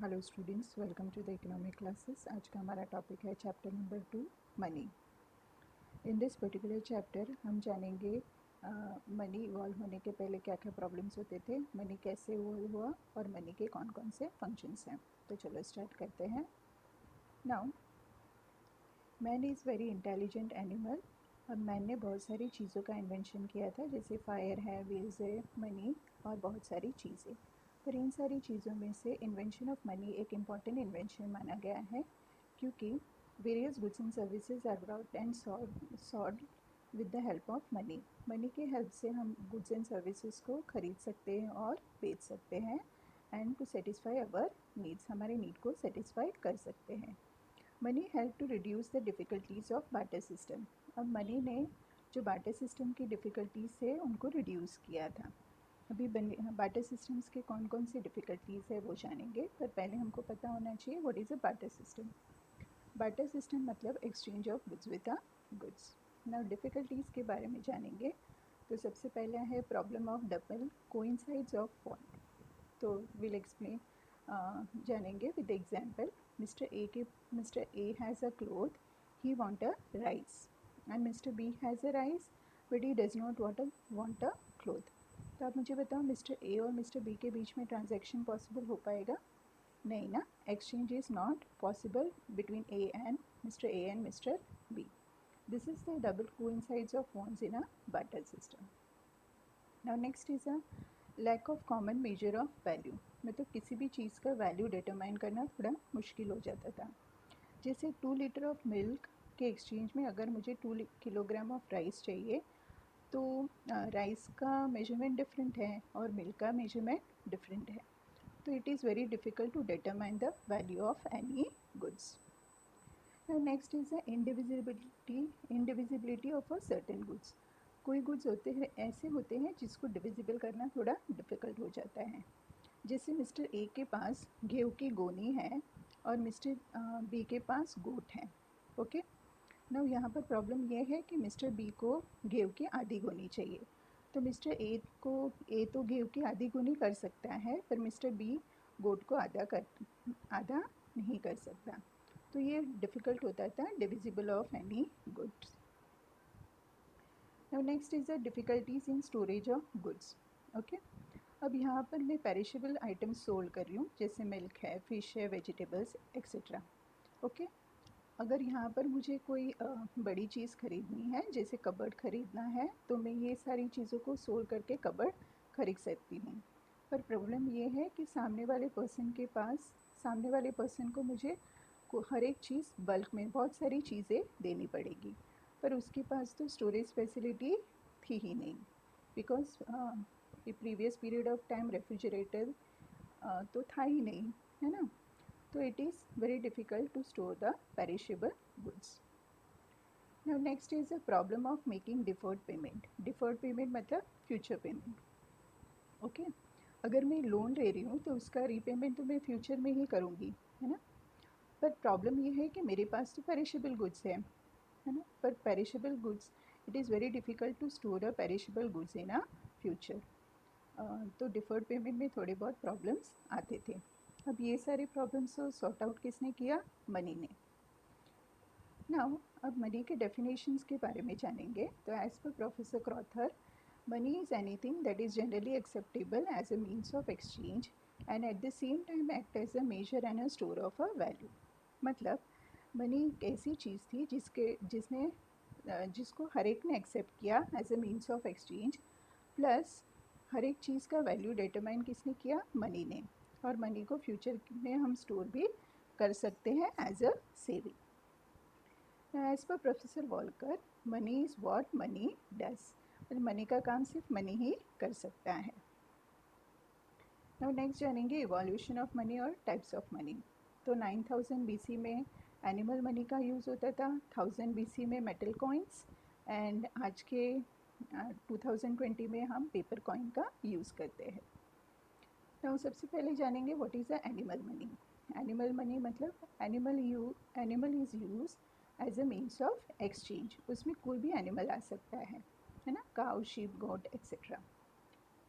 Hello students, welcome to the economic classes. आज का हमारा टॉपिक है chapter number 2, money. In this particular chapter हम जानेंगे मनी इवॉल्व होने के पहले क्या क्या प्रॉब्लम्स होते थे, मनी कैसे इवॉल्व हुआ और मनी के कौन कौन से फंक्शंस हैं। तो चलो स्टार्ट करते हैं। Now, man is very intelligent animal. अब मैन ने बहुत सारी चीज़ों का इन्वेंशन किया था, जैसे फायर है, व्हील्स है, मनी और बहुत सारी चीज़ें। पर इन सारी चीज़ों में से इन्वेंशन ऑफ मनी एक इम्पॉर्टेंट इन्वेंशन माना गया है, क्योंकि various goods and services are brought and sold with the help of money. Money के हेल्प से हम गुड्स एंड सर्विसेज को खरीद सकते हैं और बेच सकते हैं, and to satisfy our needs, हमारे नीड को सेटिस्फाई कर सकते हैं। Money help to reduce the difficulties of barter system. अब मनी ने जो बार्टर सिस्टम की डिफ़िकल्टीज़ है उनको रिड्यूस किया था। अभी बार्टर सिस्टम्स के कौन कौन सी डिफ़िकल्टीज़ है वो जानेंगे, पर पहले हमको पता होना चाहिए what is a barter system. Barter system मतलब exchange of goods with a goods. Now difficulties के बारे में जानेंगे। तो सबसे पहला है problem of double coincides of want. तो विल एक्सप्लेन, जानेंगे with example. Mister A has a cloth, he want a rice, and mister B has a rice but he does not want a cloth. तो आप मुझे बताओ, mister A और mister B के बीच में transaction possible हो पाएगा? नहीं ना, exchange is not possible between A and mister B. This is the double coincides of wants in a barter system. Now next is a lack of common measure of value. मतलब किसी भी चीज़ का value determine करना थोड़ा मुश्किल हो जाता था। जैसे 2 लीटर ऑफ मिल्क के एक्सचेंज में अगर मुझे 2 किलोग्राम ऑफ राइस चाहिए, तो राइस का मेजरमेंट डिफरेंट है और मिल्क का मेजरमेंट डिफरेंट है, तो it is very difficult to determine the value of any goods. Next is the indivisibility of a certain goods. कोई गुड्स ऐसे होते हैं जिसको डिविजिबल करना थोड़ा डिफ़िकल्ट हो जाता है। जैसे मिस्टर ए के पास गेहूँ की गोनी है और मिस्टर बी के पास गोट है। ओके, नाउ यहाँ पर प्रॉब्लम ये है कि मिस्टर बी को गेहूँ की आधी गोनी चाहिए। तो मिस्टर ए तो गेहूँ की आधी गोनी कर सकता है, पर मिस्टर बी गोट को आधा नहीं कर सकता। तो ये डिफ़िकल्ट होता था divisible of any goods. Now next is the difficulties in storage of goods. Okay, अब यहाँ पर मैं पेरिशेबल आइटम्स सोल्ड कर रही हूँ, जैसे मिल्क है, फ़िश है, वेजिटेबल्स एक्सेट्रा। ओके, अगर यहाँ पर मुझे कोई बड़ी चीज़ ख़रीदनी है, जैसे कबर्ड ख़रीदना है, तो मैं ये सारी चीज़ों को सोल्ड करके कबर्ड ख़रीद सकती हूँ। पर प्रॉब्लम ये है कि सामने वाले पर्सन को मुझे हर एक चीज़ बल्क में बहुत सारी चीज़ें देनी पड़ेगी, पर उसके पास तो स्टोरेज फैसिलिटी थी ही नहीं, because previous period of time refrigerator तो था ही नहीं, है ना। तो it is very difficult to store the perishable goods. Now next is a problem of making deferred payment. Deferred payment मतलब फ्यूचर पेमेंट। ओके, अगर मैं लोन ले रही हूँ तो उसका रीपेमेंट तो मैं फ्यूचर में ही करूँगी, है ना। पर प्रॉब्लम ये है कि मेरे पास तो पेरिशेबल गुड्स है ना। पर perishable goods, it is very difficult to store a perishable goods in a future. तो डिफ़र्ड पेमेंट में थोड़े बहुत प्रॉब्लम्स आते थे। अब ये सारे प्रॉब्लम्स को सॉर्ट आउट किसने किया? मनी ने। नाउ, अब मनी के डेफिनेशंस के बारे में जानेंगे। तो as per professor Crowther, money is anything that is generally acceptable as a means of exchange and at the same time act as a measure and a store of a value. मतलब money एक ऐसी चीज़ थी जिसको हर एक ने accept किया as a means of exchange, plus हर एक चीज़ का वैल्यू डिटरमाइन किसने किया? मनी ने। और मनी को फ्यूचर में हम स्टोर भी कर सकते हैं as a saving. As per professor Walker, money is what money does. Money का काम सिर्फ मनी ही कर सकता है। नाउ नेक्स्ट जानेंगे इवोल्यूशन ऑफ मनी और टाइप्स ऑफ मनी। तो 9000 BC में एनिमल मनी का यूज़ होता था, 1000 BC में मेटल कॉइन्स, एंड आज के 2020 में हम पेपर कॉइन का यूज़ करते हैं। नाउ सबसे पहले जानेंगे what is a animal money. Animal money मतलब animal is use as a means of exchange. उसमें कोई भी एनिमल आ सकता है ना, cow, sheep, goat etcetera.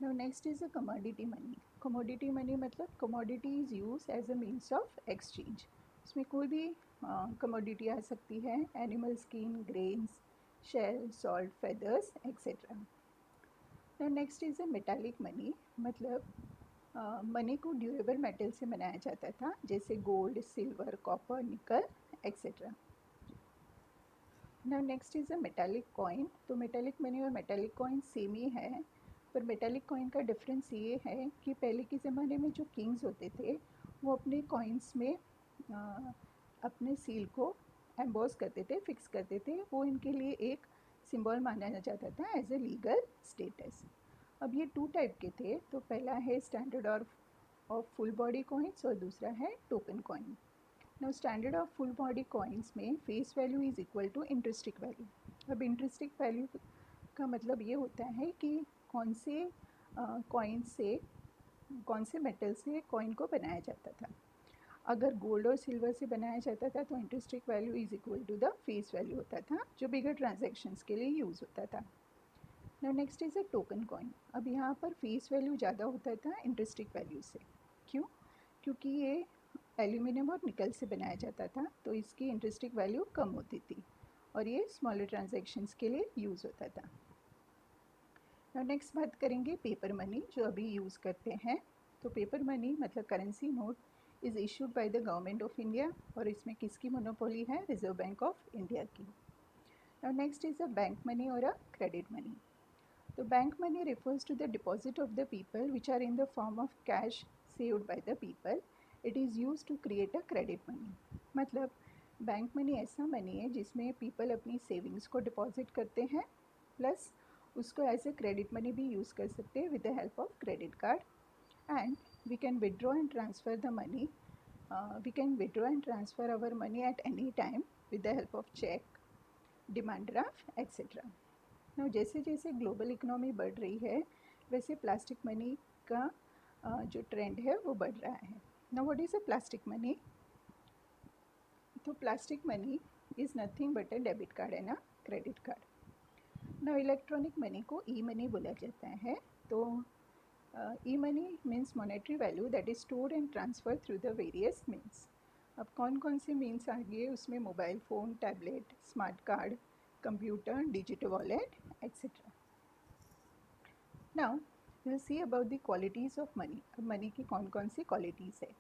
Now next is a commodity money. Commodity money मतलब commodity is use as a means of exchange. इसमें कोई भी कमोडिटी आ सकती है, animal skin, grains, shell, salt, feathers etcetera. Now next is a metallic money. मतलब money को durable metal से बनाया जाता था, जैसे गोल्ड, सिल्वर, कॉपर, निकल etcetera. Now next is a metallic coin. तो मेटालिक मनी और मेटालिक कॉइन सेम ही है, पर मेटालिक कॉइन का डिफरेंस ये है कि पहले के ज़माने में जो किंग्स होते थे वो अपने कॉइन्स में अपने सील को एम्बॉस करते थे, फिक्स करते थे. वो इनके लिए एक सिंबल माना जाता था एज ए लीगल स्टेटस. अब ये टू टाइप के थे. तो पहला है standard of full body coins और दूसरा है token coin. Now standard of full body coins में face value is equal to intrinsic value. अब इंट्रिस्टिक वैल्यू का मतलब ये होता है कि कौन से कॉइन से, कौन से मेटल से कॉइन को बनाया जाता था. अगर गोल्ड और सिल्वर से बनाया जाता था तो intrinsic value is equal to the face value होता था, जो बिगर ट्रांजेक्शन्स के लिए यूज़ होता था. Now next is a token coin. अब यहाँ पर फेस वैल्यू ज़्यादा होता था इंट्रिस्टिक वैल्यू से. क्यों? क्योंकि ये एल्यूमिनियम और निकल से बनाया जाता था, तो इसकी इंट्रिस्टिक वैल्यू कम होती थी और ये स्मॉलर ट्रांजेक्शन्स के लिए यूज़ होता था. नाउ नेक्स्ट बात करेंगे पेपर मनी, जो अभी यूज़ करते हैं. तो पेपर मनी मतलब currency note is issued by the government of India, और इसमें किसकी मोनोपोली है? रिजर्व बैंक ऑफ इंडिया की. Now next is a bank money और अ क्रेडिट मनी. तो bank money refers to the deposit of the people which are in the form of cash saved by the people. It is used to create a credit money. मतलब bank money ऐसा money है जिसमें people अपनी savings को deposit करते हैं, plus उसको as a credit money भी यूज़ कर सकते हैं with the help of credit card. And we can withdraw and transfer the money. We can withdraw and transfer our money at any time with the help of cheque, demand draft etcetera. Now जैसे जैसे global economy बढ़ रही है, वैसे plastic money का जो trend है वो बढ़ रहा है. Now what is a plastic money? तो plastic money is nothing but a debit card and a credit card. Now electronic money को ई मनी बोला जाता है. तो E money means monetary value that is stored and transfer through the various means. अब कौन कौन से means आ गए उसमें? Mobile phone, tablet, smart card, computer, digital wallet etcetera. Now will see about the qualities of money. अब money की कौन कौन सी क्वालिटीज़ है?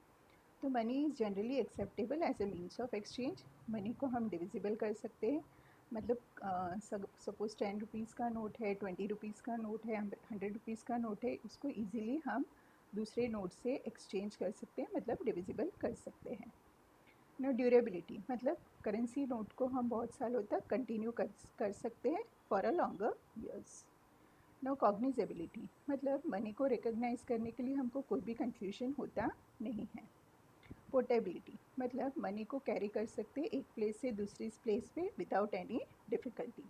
तो money is generally acceptable as a means of exchange. Money को हम डिविजिबल कर सकते हैं. मतलब सपोज़ 10 रुपीज़ का नोट है, 20 रुपीज़ का नोट है, 100 रुपीज़ का नोट है, उसको ईजिली हम दूसरे नोट से एक्सचेंज कर सकते हैं, मतलब डिविजिबल कर सकते हैं. ना ड्यूरेबिलिटी मतलब करेंसी नोट को हम बहुत सालों तक कंटिन्यू कर सकते हैं for a longer years. No cognizability मतलब मनी को रिकॉग्नाइज करने के लिए हमको कोई भी कंफ्यूजन होता नहीं है. पोर्टेबिलिटी मतलब मनी को कैरी कर सकते एक प्लेस से दूसरी प्लेस पे without any difficulty.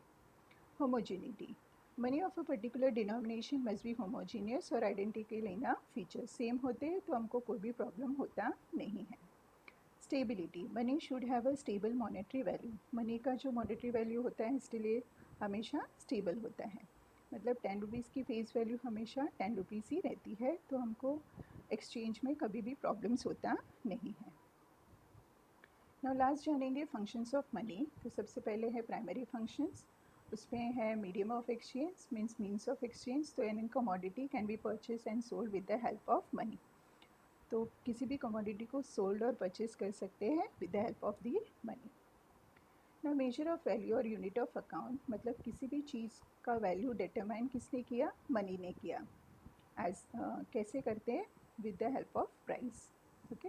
Homogeneity money of a particular denomination must be homogeneous और identical in a feature. Same होते हैं तो हमको कोई भी प्रॉब्लम होता नहीं है. Stability money should have a stable monetary value. Money का जो मॉनेटरी वैल्यू होता है इसलिए हमेशा स्टेबल होता है. मतलब 10 रुपीज़ की फेस वैल्यू हमेशा 10 रुपीज़ ही रहती है, तो हमको एक्सचेंज में कभी भी प्रॉब्लम्स होता नहीं है. नाउ लास्ट जानेंगे फंक्शंस ऑफ मनी. तो सबसे पहले है प्राइमरी फंक्शंस. उसमें है medium of exchange means of exchange. तो any commodity can be purchase and sold with the help of money. तो किसी भी कमोडिटी को सोल्ड और परचेज कर सकते हैं with the help of the money. ना मेजर ऑफ वैल्यू और यूनिट ऑफ अकाउंट मतलब किसी भी चीज़ का वैल्यू डिटरमाइन किसने किया? मनी ने किया. कैसे करते हैं? With the help of price. Okay.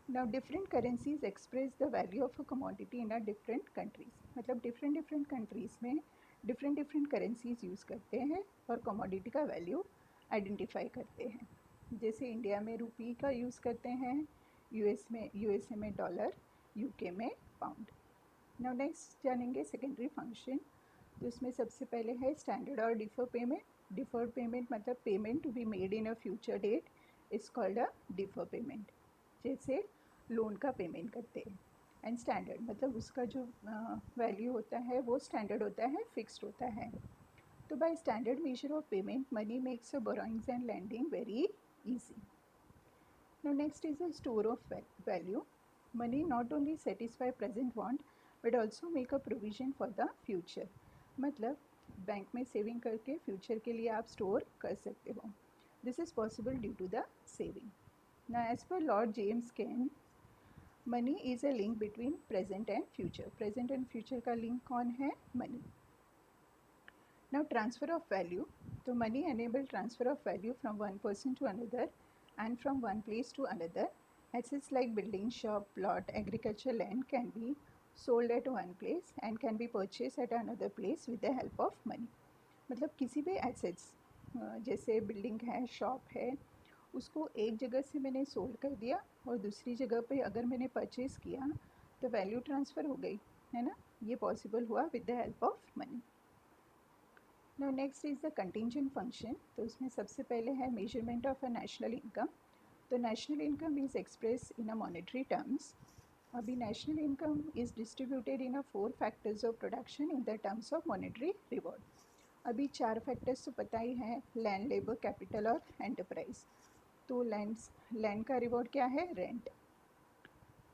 Now different currencies express the value of a commodity in a different countries. मतलब डिफरेंट डिफरेंट कंट्रीज़ में डिफरेंट डिफरेंट करेंसीज यूज़ करते हैं और कमोडिटी का वैल्यू आइडेंटिफाई करते हैं. जैसे इंडिया में रुपी का यूज़ करते हैं, यूएसए में डॉलर, यूके में पाउंड. नाउ नेक्स्ट जानेंगे सेकेंडरी फंक्शन. तो इसमें सबसे पहले है स्टैंडर्ड और डिफर पेमेंट. डिफर्ड पेमेंट मतलब payment to be made in a future date is called a defer payment. जैसे लोन का पेमेंट करते हैं. एंड स्टैंडर्ड मतलब उसका जो वैल्यू होता है वो स्टैंडर्ड होता है, फिक्स्ड होता है. तो by standard measure of payment, money makes borrowings and lending very easy. Now next is a store of value. Money not only satisfy present want but also make a provision for the future. मतलब bank में saving करके future के लिए आप store कर सकते हो. This is possible due to the saving. Now as per Lord James Keynes, money is a link between present and future. Present and future का link कौन है? Money. Now transfer of value. So money enable transfer of value from one person to another and from one place to another. Assets like building, shop, plot, agricultural land can be sold at one place and can be purchased at another place with the help of money. मतलब किसी भी assets जैसे building है, shop है, उसको एक जगह से मैंने सोल्ड कर दिया और दूसरी जगह पे अगर मैंने परचेज़ किया तो वैल्यू ट्रांसफ़र हो गई, है ना. ये पॉसिबल हुआ with the help of money. Now next is the contingent function. तो उसमें सबसे पहले है measurement of a national income. तो national income is express in a monetary terms. अभी national income is distributed in a 4 factors of production in the terms of monetary reward. अभी 4 factors तो पता ही है, लैंड, लेबर, कैपिटल और enterprise. तो land का रिवॉर्ड क्या है? रेंट.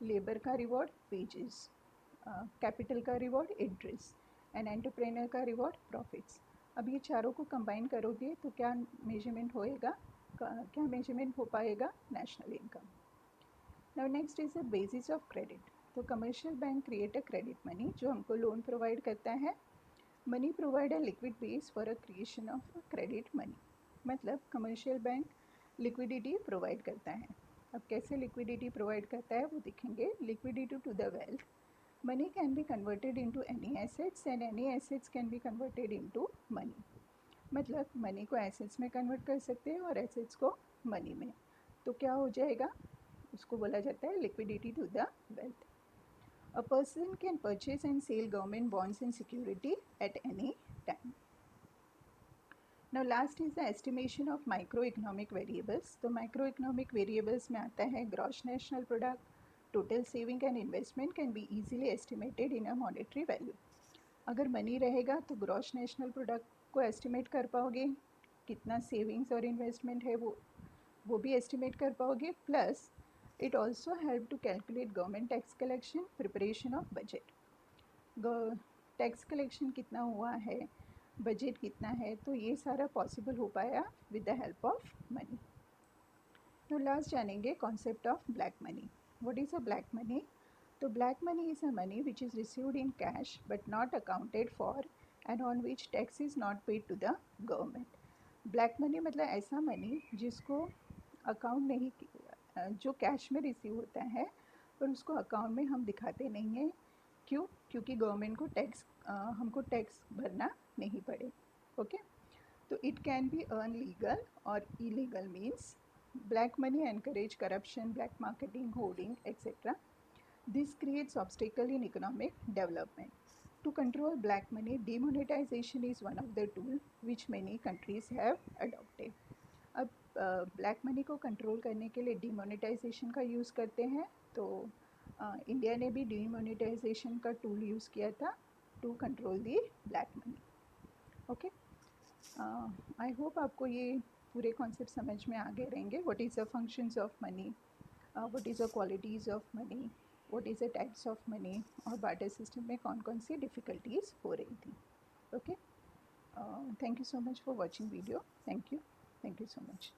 लेबर का रिवॉर्ड वेजेस. कैपिटल का रिवॉर्ड इंटरेस्ट एंड एंटरप्रेन्योर का रिवॉर्ड प्रॉफिट्स. अब ये चारों को कंबाइन करोगे तो क्या मेजरमेंट होएगा, क्या मेजरमेंट हो पाएगा? National income. Now next is the basis of credit. तो commercial bank create a credit money जो हमको लोन प्रोवाइड करता है. Money provide a liquid base for a creation of credit money. मतलब कमर्शियल बैंक लिक्विडिटी प्रोवाइड करता है. अब कैसे लिक्विडिटी प्रोवाइड करता है वो देखेंगे. Liquidity to the wealth. Money can be converted into any assets and any assets can be converted into money. मतलब मनी को एसेट्स में कन्वर्ट कर सकते हैं और एसेट्स को मनी में. तो क्या हो जाएगा? उसको बोला जाता है liquidity to the wealth. A person can purchase and sell government bonds and security at any time. Now last is the estimation of microeconomic variables. तो microeconomic variables में आता है gross national product, total saving and investment can be easily estimated in a monetary value. अगर money रहेगा तो gross national product को estimate कर पाओगे, कितना savings और investment है वो भी estimate कर पाओगे. Plus it also help to calculate government tax collection, preparation of budget. Tax collection कितना हुआ है, बजट कितना है, तो ये सारा पॉसिबल हो पाया with the help of money. तो लास्ट जानेंगे concept of black money. What is a black money? तो black money is a money which is received in cash but not accounted for and on which tax is not paid to the government. Black money मतलब ऐसा money जिसको account नहीं, जो cash में receive होता है पर उसको अकाउंट में हम दिखाते नहीं हैं. क्यों? क्योंकि गवर्नमेंट को हमको टैक्स भरना नहीं पड़े. ओके. तो it can be earn legal और illegal. Means black money encourage corruption, black marketing, hoarding etcetera. This creates obstacle in economic development. To control black money, demonetization is one of the tool which many countries have adopted. अब black money को control करने के लिए demonetisation का use करते हैं. तो India ने भी डीमोनेटाइजेशन का टूल यूज़ किया था to control the black money. Okay. I hope आपको ये पूरे कॉन्सेप्ट समझ में आ गए रहेंगे. What is the functions of money, what is the qualities of money, what is the types of money और बार्टर सिस्टम में कौन कौन सी डिफ़िकल्टीज हो रही थी. Okay. Thank you so much for watching video. Thank you so much.